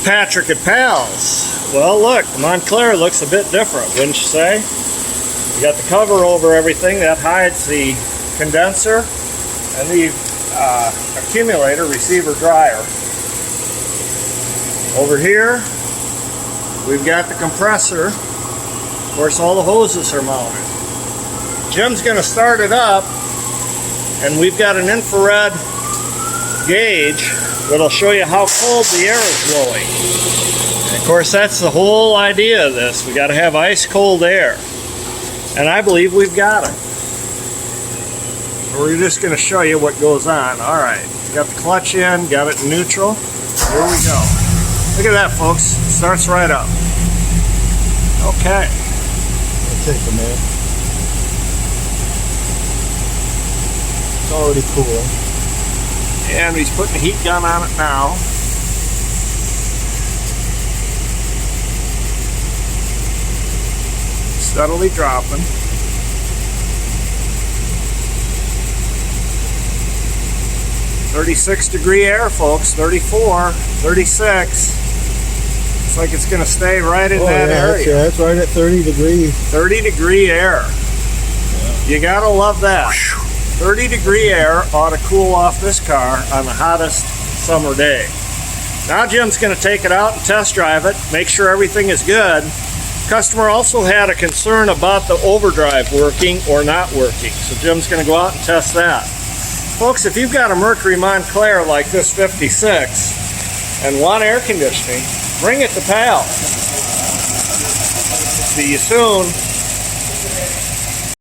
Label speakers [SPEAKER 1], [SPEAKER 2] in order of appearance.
[SPEAKER 1] Patrick at Pals. Well, look, the Montclair looks a bit different, wouldn't you say? You got the cover over everything that hides the condenser and the accumulator receiver dryer. Over here, we've got the compressor. Of course, all the hoses are mounted. Jim's going to start it up, and we've got an infrared gauge that'll show you how cold the air is blowing. And of course, that's the whole idea of this. We got to have ice cold air, and I believe we've got it. We're just going to show you what goes on. All right, got the clutch in, got it in neutral. Here we go. Look at that, folks. Starts right up. Okay.
[SPEAKER 2] It'll take a minute. It's already cooling.
[SPEAKER 1] And he's putting a heat gun on it now. Steadily dropping. "36-degree air, folks. 34, 36. Looks like it's going to stay right in that area.
[SPEAKER 2] That's right at 30 degrees.
[SPEAKER 1] 30-degree air. Yeah. You gotta love that. 30-degree air ought to cool off this car on the hottest summer day. Now Jim's going to take it out and test drive it, make sure everything is good. Customer also had a concern about the overdrive working or not working, so Jim's going to go out and test that. Folks, if you've got a Mercury Montclair like this 56 and want air conditioning, bring it to Pals. See you soon.